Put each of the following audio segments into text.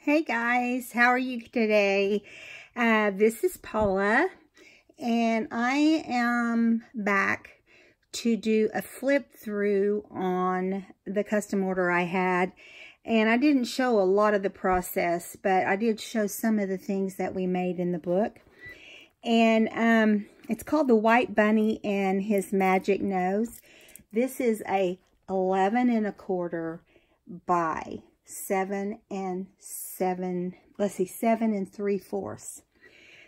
Hey guys, how are you today? This is Paula, and I am back to do a flip through on the custom order I had. And I didn't show a lot of the process, but I did show some of the things that we made in the book. And it's called The White Bunny and His Magic Nose. This is a 11 1/4 by 7 3/4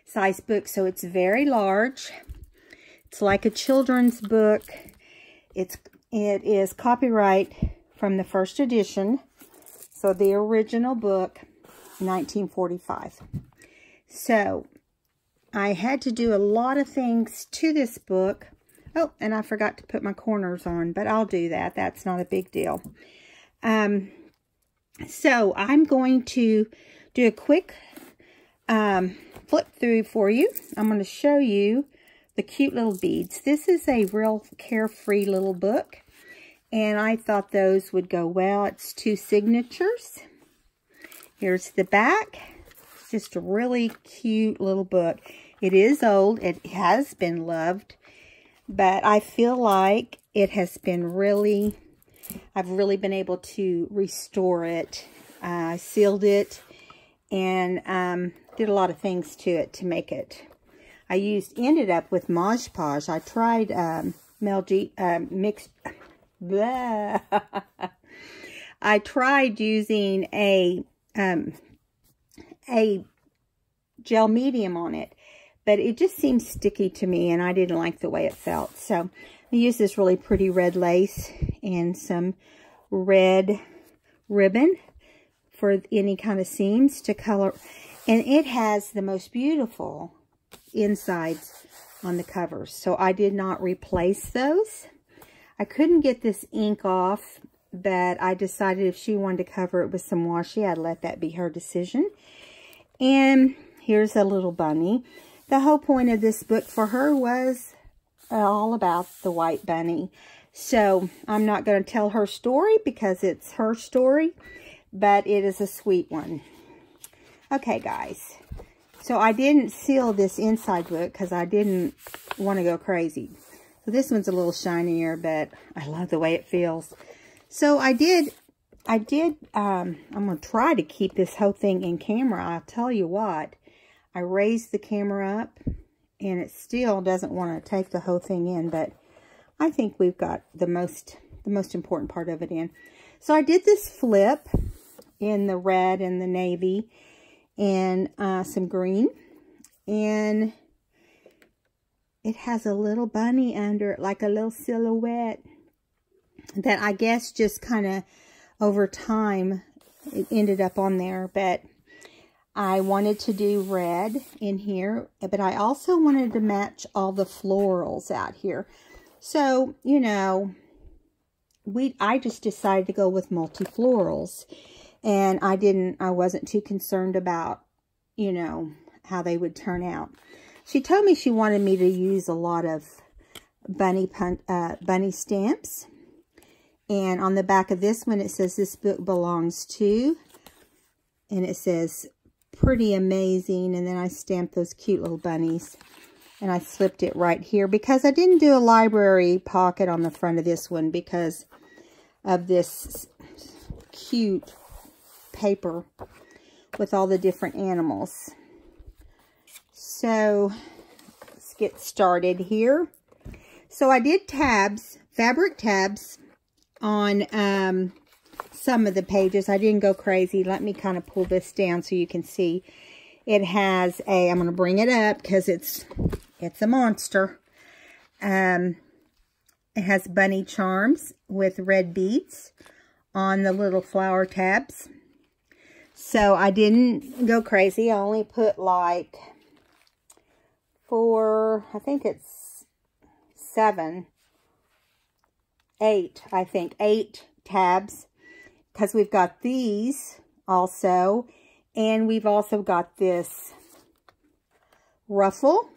size book. So it's very large. It's like a children's book. It is copyright from the first edition. So the original book, 1945. So I had to do a lot of things to this book. Oh, and I forgot to put my corners on, but I'll do that. That's not a big deal. So I'm going to do a quick flip through for you. I'm going to show you the cute little beads. This is a real carefree little book, and I thought those would go well. It's 2 signatures. Here's the back. Just a really cute little book. It is old. It has been loved, but I feel like it has been I've really been able to restore it. I sealed it and did a lot of things to it to make it. I ended up with Mod Podge. I tried I tried using a gel medium on it, but it just seemed sticky to me, and I didn't like the way it felt. So I used this really pretty red lace and some red ribbon for any kind of seams to color. And it has the most beautiful insides on the covers. So I did not replace those. I couldn't get this ink off, but I decided if she wanted to cover it with some washi, I'd let that be her decision. And here's a little bunny. The whole point of this book for her was all about the white bunny. So I'm not going to tell her story because it's her story, but it is a sweet one. Okay, guys. So I didn't seal this inside book because I didn't want to go crazy. So this one's a little shinier, but I love the way it feels. So I'm going to try to keep this whole thing in camera. I'll tell you what, I raised the camera up and it still doesn't want to take the whole thing in, but I think we've got the most important part of it in. So I did this flip in the red and the navy and some green, and it has a little bunny under it, like a little silhouette that I guess just kind of over time it ended up on there. But I wanted to do red in here, but I also wanted to match all the florals out here. So, you know, I just decided to go with multi-florals, and I wasn't too concerned about, you know, how they would turn out. She told me she wanted me to use a lot of bunny stamps. And on the back of this one, it says, "This book belongs to," and it says, "Pretty amazing." And then I stamped those cute little bunnies, and I slipped it right here because I didn't do a library pocket on the front of this one because of this cute paper with all the different animals. So let's get started here. So I did tabs, fabric tabs on some of the pages. I didn't go crazy. Let me kind of pull this down so you can see. It has I'm going to bring it up because it's a monster. It has bunny charms with red beads on the little flower tabs. So I didn't go crazy. I only put like 4, I think it's 7, 8, I think 8 tabs, because we've got these also, and we've also got this ruffle,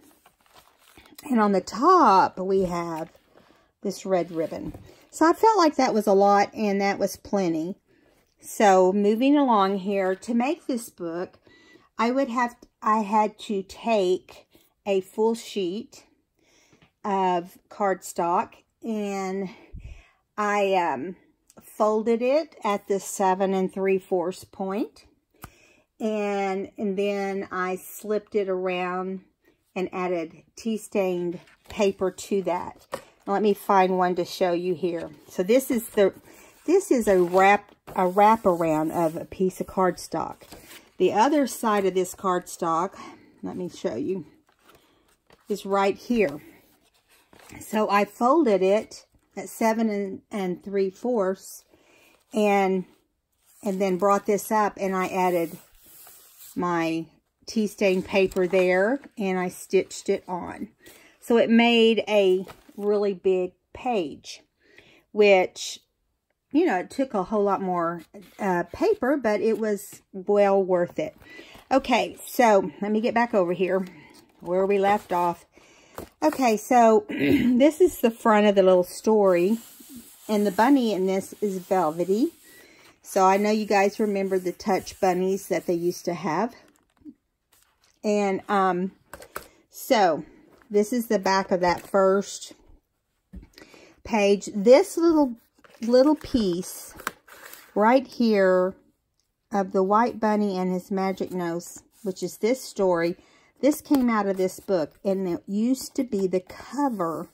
and on the top we have this red ribbon. So I felt like that was a lot, and that was plenty. So moving along here, to make this book, I had to take a full sheet of cardstock, and I folded it at the 7 3/4 point, and then I slipped it around and added tea-stained paper to that. Now, let me find one to show you here. So this is a wraparound of a piece of cardstock. The other side of this cardstock, let me show you, is right here. So I folded it at 7 3/4 and then brought this up, and I added my tea stain paper there, and I stitched it on. So it made a really big page, which, you know, it took a whole lot more paper, but it was well worth it. Okay, so let me get back over here where we left off. Okay, so this is the front of the little story, and the bunny in this is velvety. So I know you guys remember the touch bunnies that they used to have. And so this is the back of that first page. This little piece right here of the white bunny and his magic nose, which is this story, this came out of this book, and it used to be the cover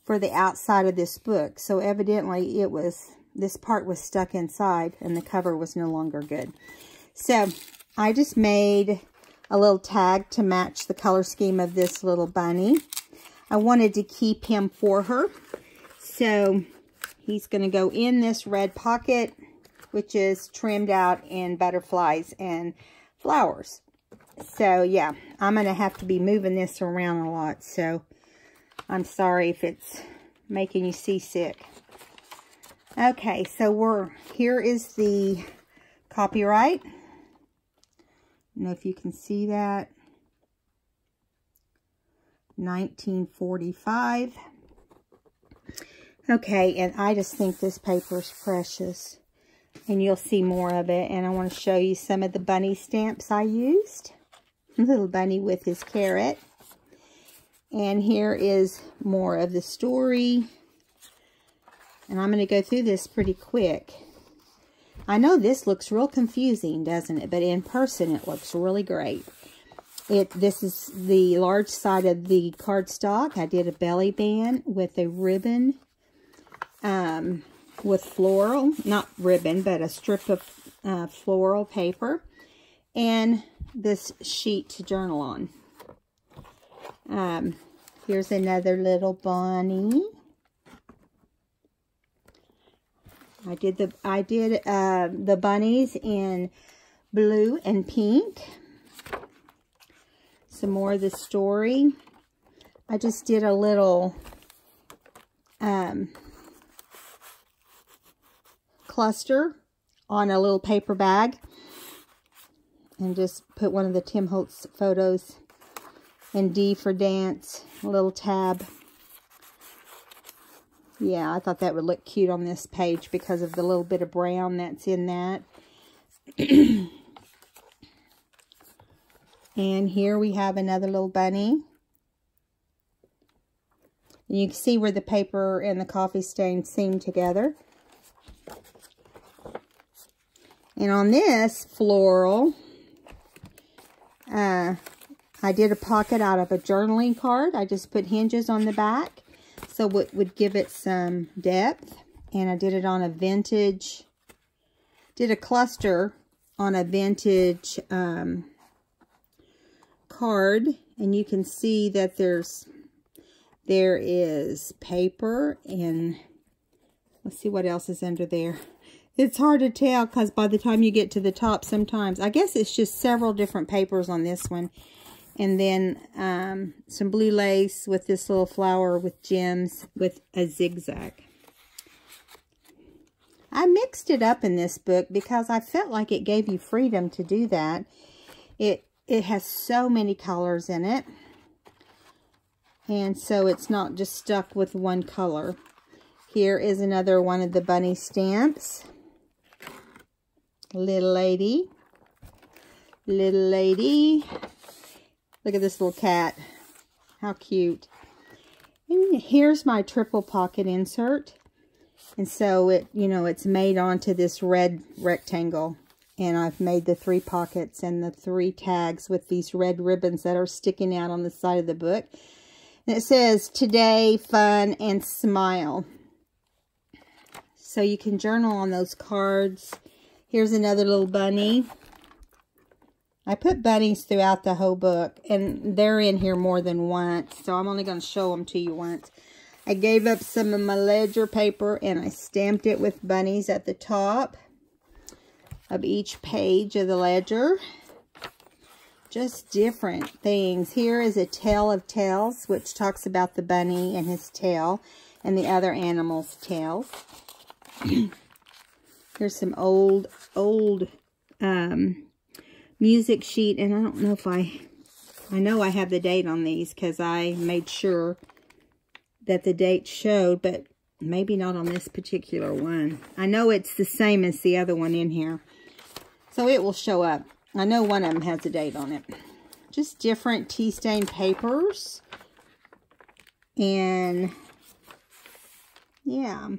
for the outside of this book. So evidently this part was stuck inside, and the cover was no longer good. So I just made a little tag to match the color scheme of this little bunny. I wanted to keep him for her. So he's going to go in this red pocket, which is trimmed out in butterflies and flowers. So yeah, I'm going to have to be moving this around a lot. So I'm sorry if it's making you seasick. Okay, so here is the copyright. I don't know if you can see that. 1945. Okay, and I just think this paper is precious. And you'll see more of it. And I want to show you some of the bunny stamps I used. Little bunny with his carrot. And here is more of the story. And I'm going to go through this pretty quick. I know this looks real confusing, doesn't it? But in person, it looks really great. This is the large side of the cardstock. I did a belly band with a ribbon with floral, not ribbon, but a strip of floral paper, and this sheet to journal on. Here's another little bunny. I did the bunnies in blue and pink. Some more of the story. I just did a little cluster on a little paper bag, and just put one of the Tim Holtz photos, and D for dance, a little tab. Yeah, I thought that would look cute on this page because of the little bit of brown that's in that. And here we have another little bunny. And you can see where the paper and the coffee stain seam together. And on this floral, I did a pocket out of a journaling card. I just put hinges on the back, so it would give it some depth. And I did it on a vintage, did a cluster on a vintage card. And you can see that there is paper, and let's see what else is under there. It's hard to tell because by the time you get to the top, sometimes, I guess it's just several different papers on this one. And then some blue lace with this little flower with gems with a zigzag. I mixed it up in this book because I felt like it gave you freedom to do that. It has so many colors in it. And so it's not just stuck with one color. Here is another one of the bunny stamps. Little lady. Little lady. Look at this little cat. How cute. And here's my triple pocket insert. And so it, you know, it's made onto this red rectangle. And I've made the 3 pockets and the 3 tags with these red ribbons that are sticking out on the side of the book. And it says, today, fun, and smile. So you can journal on those cards. Here's another little bunny. I put bunnies throughout the whole book, and they're in here more than once, so I'm only going to show them to you once. I gave up some of my ledger paper, and I stamped it with bunnies at the top of each page of the ledger. Just different things. Here is a Tale of Tales, which talks about the bunny and his tail, and the other animals' tails. Here's some old music sheet, and I don't know if I know I have the date on these because I made sure that the date showed, but maybe not on this particular one. I know it's the same as the other one in here, so it will show up. I know one of them has a date on it. Just different tea stain papers, and yeah,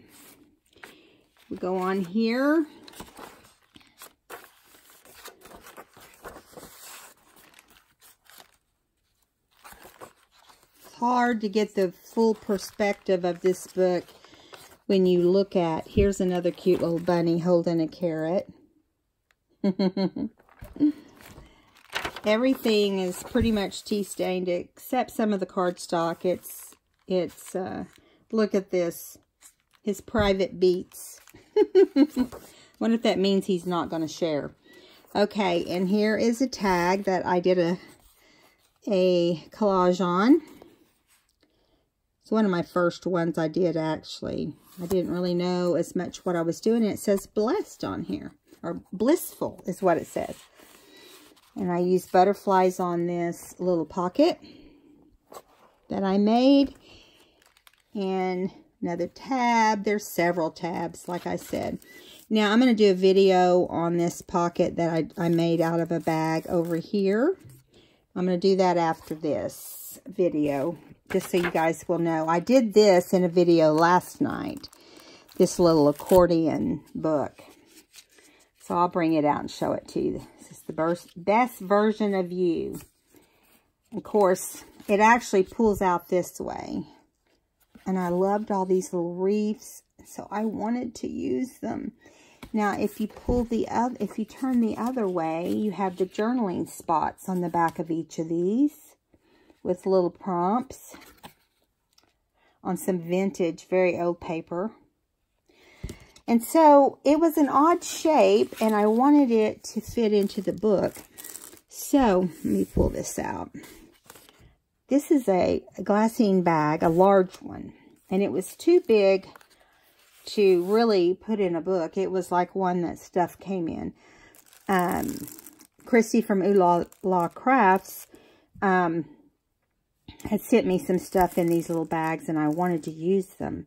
we go on here. Hard to get the full perspective of this book when you look at, here's another cute little bunny holding a carrot. Everything is pretty much tea stained except some of the cardstock. It's look at this, his private beats. Wonder if that means he's not going to share. Okay, and here is a tag that I did a collage on. It's one of my first ones I did, actually. I didn't really know as much what I was doing. It says blessed on here. Or blissful is what it says. And I used butterflies on this little pocket that I made. And another tab. There's several tabs, like I said. Now, I'm going to do a video on this pocket that I made out of a bag over here. I'm going to do that after this video, just so you guys will know. I did this in a video last night, this little accordion book. So I'll bring it out and show it to you. This is the best version of you. Of course, it actually pulls out this way. And I loved all these little reefs, so I wanted to use them. Now, if you turn the other way, you have the journaling spots on the back of each of these with little prompts on some vintage, very old paper. And so it was an odd shape, and I wanted it to fit into the book. So let me pull this out. This is a glassine bag, a large one, and it was too big to really put in a book. It was like one that stuff came in. Christy from Ooh La Crafts had sent me some stuff in these little bags, and I wanted to use them.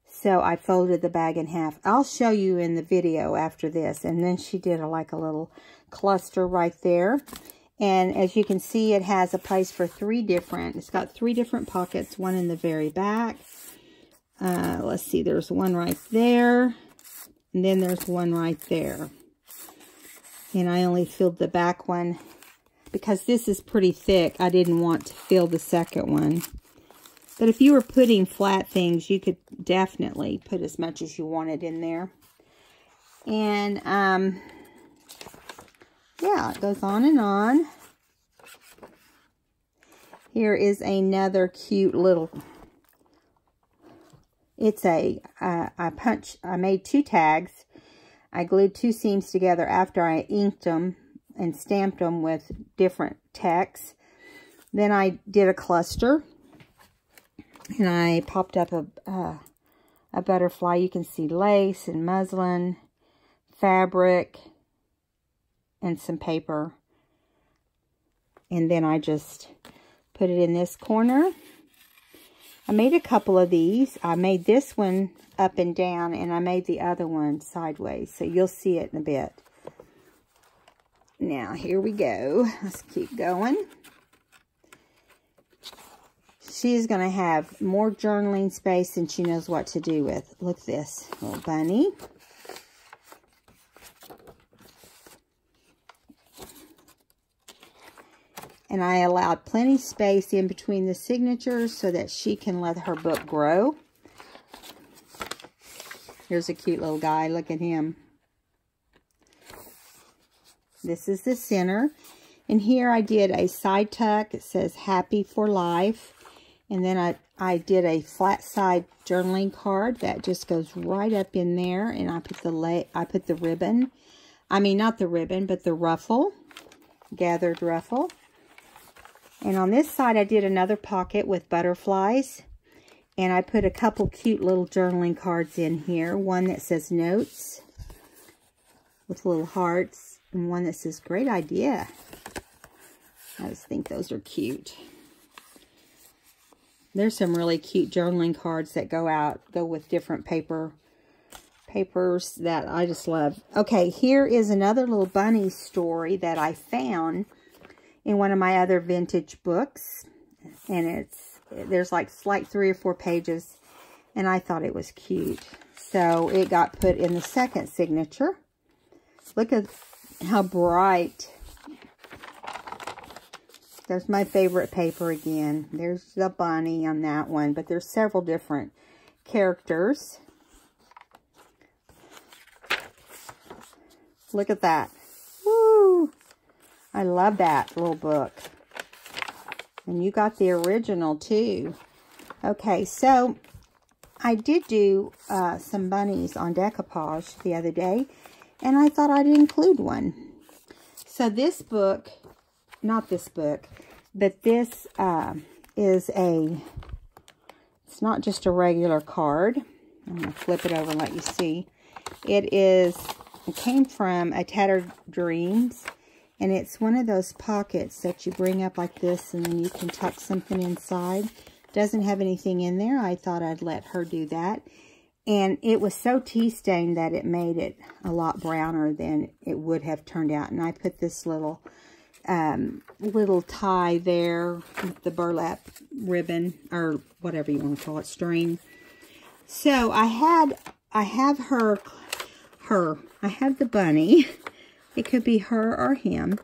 So I folded the bag in half. I'll show you in the video after this. And then she did like a little cluster right there. And as you can see, it has a place for it's got 3 different pockets, one in the very back. Let's see, there's one right there. And then there's one right there. And I only filled the back one because this is pretty thick. I didn't want to fill the second one. But if you were putting flat things, you could definitely put as much as you wanted in there. And, yeah, it goes on and on. Here is another cute little, it's I made 2 tags. I glued 2 seams together after I inked them and stamped them with different text. Then I did a cluster. And I popped up a butterfly. You can see lace and muslin, fabric, and some paper. And then I just put it in this corner. I made a couple of these. I made this one up and down, and I made the other one sideways. So you'll see it in a bit. Now, here we go. Let's keep going. She's going to have more journaling space than she knows what to do with. Look at this little bunny. And I allowed plenty space in between the signatures so that she can let her book grow. Here's a cute little guy. Look at him. This is the center. And here I did a side tuck. It says Happy for Life. And then I did a flat side journaling card that just goes right up in there. And I put the ribbon. I mean, not the ribbon, but the ruffle. Gathered ruffle. And on this side, I did another pocket with butterflies. And I put a couple cute little journaling cards in here. One that says Notes with little hearts. And one that says Great Idea. I just think those are cute. There's some really cute journaling cards that go with different papers that I just love. Okay, here is another little bunny story that I found in one of my other vintage books. And there's like 3 or 4 pages. And I thought it was cute. So it got put in the second signature. Look at how bright. There's my favorite paper again. There's the bunny on that one. But there's several different characters. Look at that. Woo! I love that little book. And you got the original too. Okay, so I did do some bunnies on decoupage the other day. And I thought I'd include one. So this book... Not this book, but this it's not just a regular card. I'm going to flip it over and let you see. It came from A Tattered Dreams, and it's one of those pockets that you bring up like this, and then you can tuck something inside. Doesn't have anything in there. I thought I'd let her do that. And it was so tea stained that it made it a lot browner than it would have turned out. And I put this little tie there with the burlap ribbon, or whatever you want to call it, string. So I have the bunny, it could be her or him,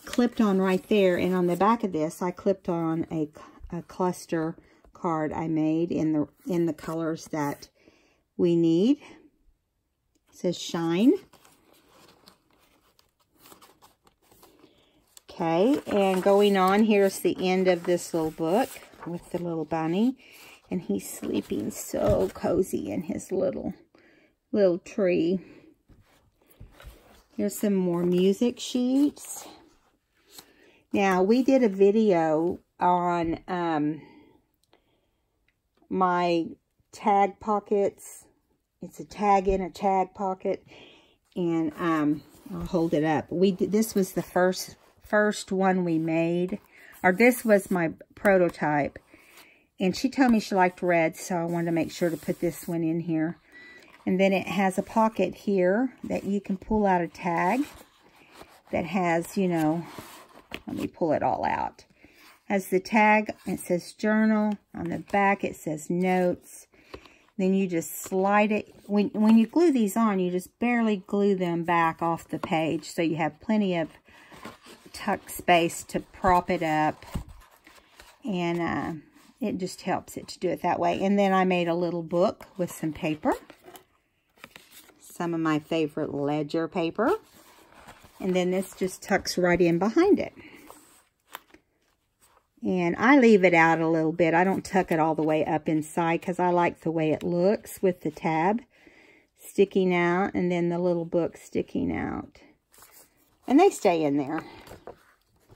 clipped on right there. And on the back of this, I clipped on a cluster card I made in the colors that we need. It says Shine. Okay, and going on, here's the end of this little book with the little bunny. And he's sleeping so cozy in his little tree. Here's some more music sheets. Now, we did a video on my tag pockets. It's a tag in a tag pocket. And I'll hold it up. This was the first one we made, or this was my prototype, and she told me she liked red, so I wanted to make sure to put this one in here. And then it has a pocket here that you can pull out a tag that has, you know, let me pull it all out. Has the tag, it says journal. On the back it says notes. Then you just slide it. When you glue these on, you just barely glue them back off the page, so you have plenty of tuck space to prop it up, and it just helps it to do it that way. And then I made a little book with some paper, some of my favorite ledger paper, and then this just tucks right in behind it. And I leave it out a little bit. I don't tuck it all the way up inside because I like the way it looks with the tab sticking out and then the little book sticking out. And they stay in there.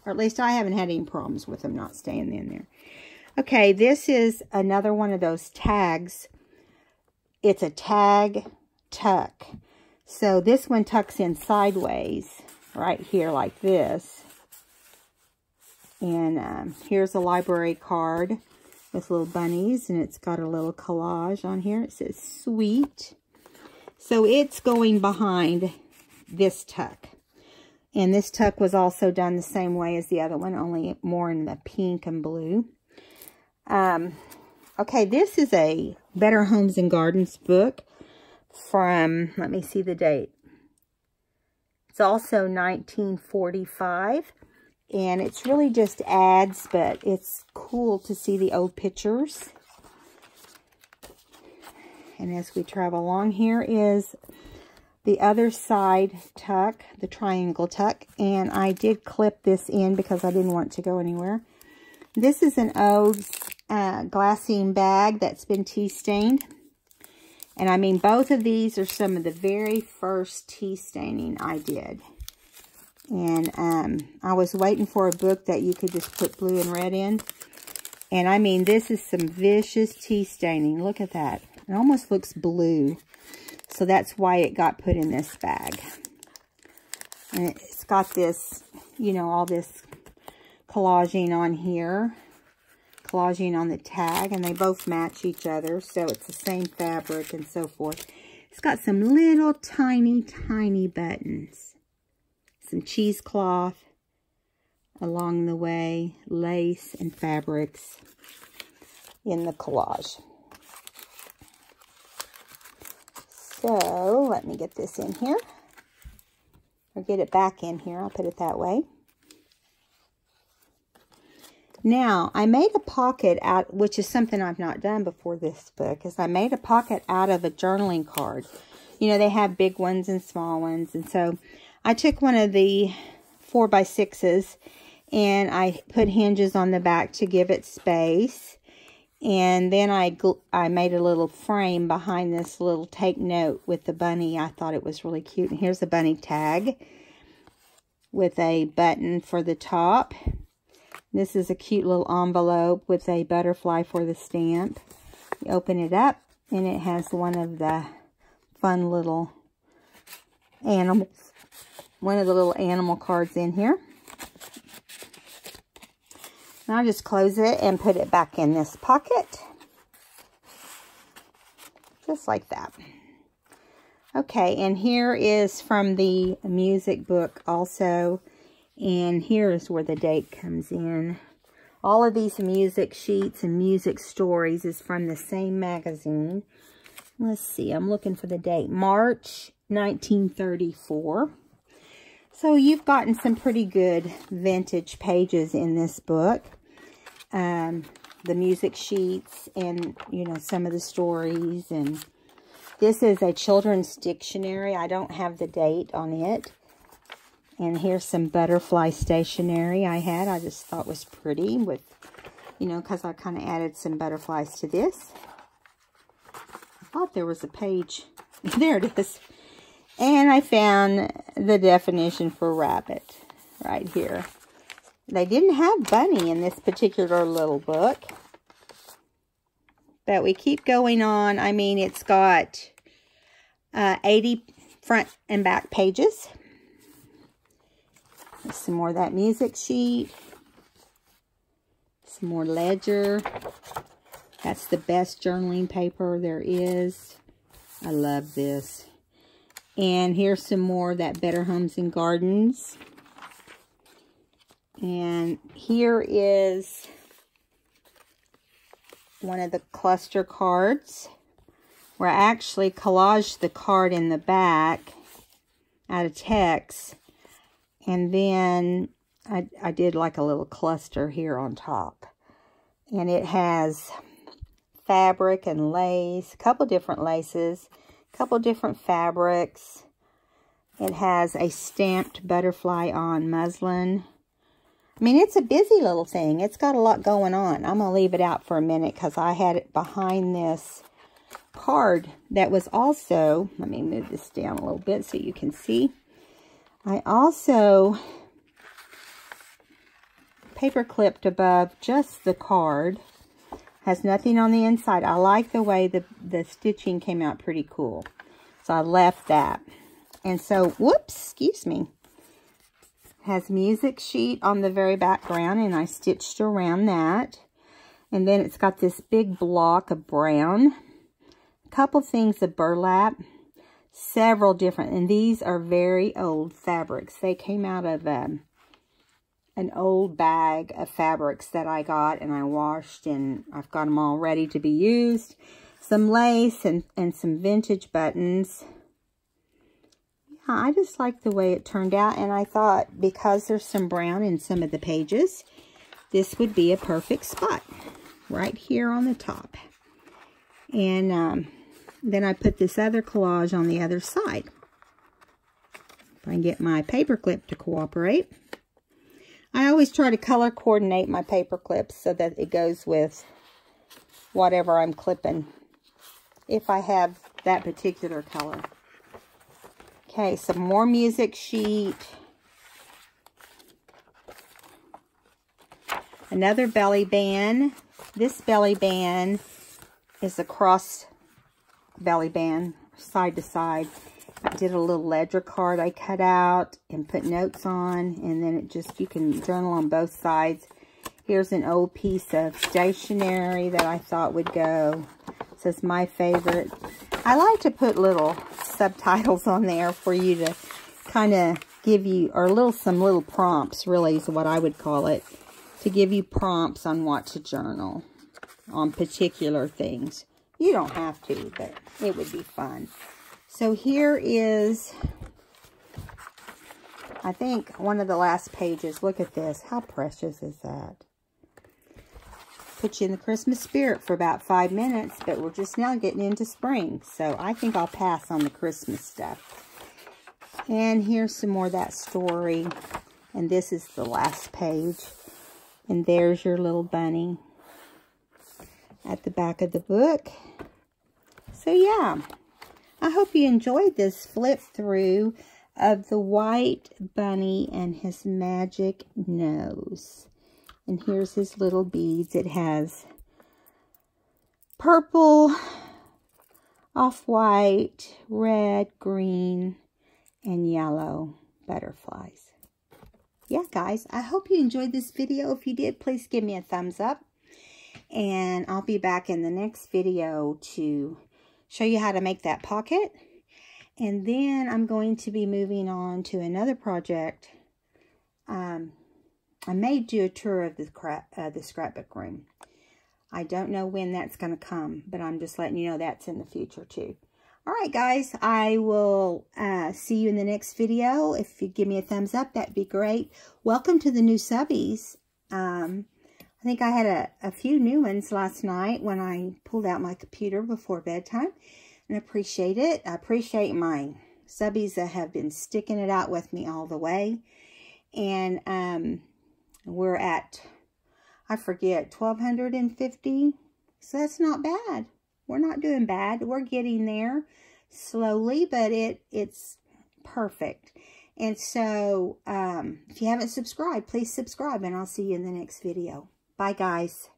Or at least I haven't had any problems with them not staying in there. Okay, this is another one of those tags. It's a tag tuck. So this one tucks in sideways right here like this. And here's a library card with little bunnies. And it's got a little collage on here. It says Sweet. So it's going behind this tuck. And this tuck was also done the same way as the other one, only more in the pink and blue. Okay, this is a Better Homes and Gardens book from, let me see the date. It's also 1945. And it's really just ads, but it's cool to see the old pictures. And as we travel along, here is the other side tuck, the triangle tuck. And I did clip this in because I didn't want it to go anywhere. This is an old glassine bag that's been tea stained. And I mean, both of these are some of the very first tea staining I did. And I was waiting for a book that you could just put blue and red in. And I mean, this is some vicious tea staining. Look at that. It almost looks blue. So that's why it got put in this bag. And it's got this, you know, all this collaging on here. Collaging on the tag. And they both match each other. So it's the same fabric and so forth. It's got some little tiny, tiny buttons. Some cheesecloth along the way, lace and fabrics in the collage. So, let me get this in here. Or get it back in here, I'll put it that way. Now, I made a pocket out, which is something I've not done before this book, is I made a pocket out of a journaling card. You know, they have big ones and small ones, and so I took one of the 4x6s and I put hinges on the back to give it space. And then I made a little frame behind this little take note with the bunny. I thought it was really cute. And here's a bunny tag with a button for the top. This is a cute little envelope with a butterfly for the stamp. You open it up and it has one of the fun little animals. One of the little animal cards in here. And I'll just close it and put it back in this pocket. Just like that. Okay, and here is from the music book also. And here is where the date comes in. All of these music sheets and music stories is from the same magazine. Let's see, I'm looking for the date. March 1934. So you've gotten some pretty good vintage pages in this book. The music sheets and, you know, some of the stories. And this is a children's dictionary. I don't have the date on it. And here's some butterfly stationery I had. I just thought was pretty with, you know, because I kind of added some butterflies to this. I thought there was a page. There it is. And I found the definition for rabbit right here. They didn't have bunny in this particular little book. But we keep going on. I mean, it's got 80 front and back pages. There's some more of that music sheet. Some more ledger. That's the best journaling paper there is. I love this. And here's some more of that Better Homes and Gardens. And here is one of the cluster cards where I actually collaged the card in the back out of text. And then I did like a little cluster here on top. And it has fabric and lace, a couple different laces, a couple different fabrics. It has a stamped butterfly on muslin. I mean, it's a busy little thing. It's got a lot going on. I'm going to leave it out for a minute because I had it behind this card that was also, let me move this down a little bit so you can see. I also paper clipped above just the card. Has nothing on the inside. I like the way the stitching came out pretty cool. So I left that. And so, whoops, excuse me. Has music sheet on the very background, and I stitched around that. And then it's got this big block of brown. A couple things of burlap. several different, and these are very old fabrics. They came out of an old bag of fabrics that I got and I washed, and I've got them all ready to be used. Some lace and some vintage buttons. Yeah, I just like the way it turned out, and I thought because there's some brown in some of the pages, this would be a perfect spot right here on the top. And then I put this other collage on the other side. If I can get my paper clip to cooperate. I always try to color coordinate my paper clips so that it goes with whatever I'm clipping, if I have that particular color. Okay, some more music sheet. Another belly band. This belly band is a cross belly band, side to side. I did a little ledger card I cut out and put notes on, and then it just, you can journal on both sides. Here's an old piece of stationery that I thought would go. It says my favorite. I like to put little subtitles on there for you to kind of give you, or some little prompts, really is what I would call it, to give you prompts on what to journal on particular things. You don't have to, but it would be fun. So here is, I think, one of the last pages. Look at this. How precious is that? Put you in the Christmas spirit for about 5 minutes, but we're just now getting into spring. So I think I'll pass on the Christmas stuff. And here's some more of that story. And this is the last page. And there's your little bunny at the back of the book. So yeah, I hope you enjoyed this flip through of the white bunny and his magic nose. And here's his little beads. It has purple, off-white, red, green, and yellow butterflies. Yeah, guys, I hope you enjoyed this video. If you did, please give me a thumbs up. And I'll be back in the next video to show you how to make that pocket. And then I'm going to be moving on to another project. I may do a tour of the scrapbook room. I don't know when that's going to come, but I'm just letting you know that's in the future too. All right, guys, I will see you in the next video. If you give me a thumbs up, that'd be great. Welcome to the new subbies. I think I had a few new ones last night when I pulled out my computer before bedtime, and I appreciate it. I appreciate my subbies that have been sticking it out with me all the way. And we're at, I forget, 1,250. So that's not bad. We're not doing bad. We're getting there slowly, but it's perfect. And so if you haven't subscribed, please subscribe, and I'll see you in the next video. Bye, guys.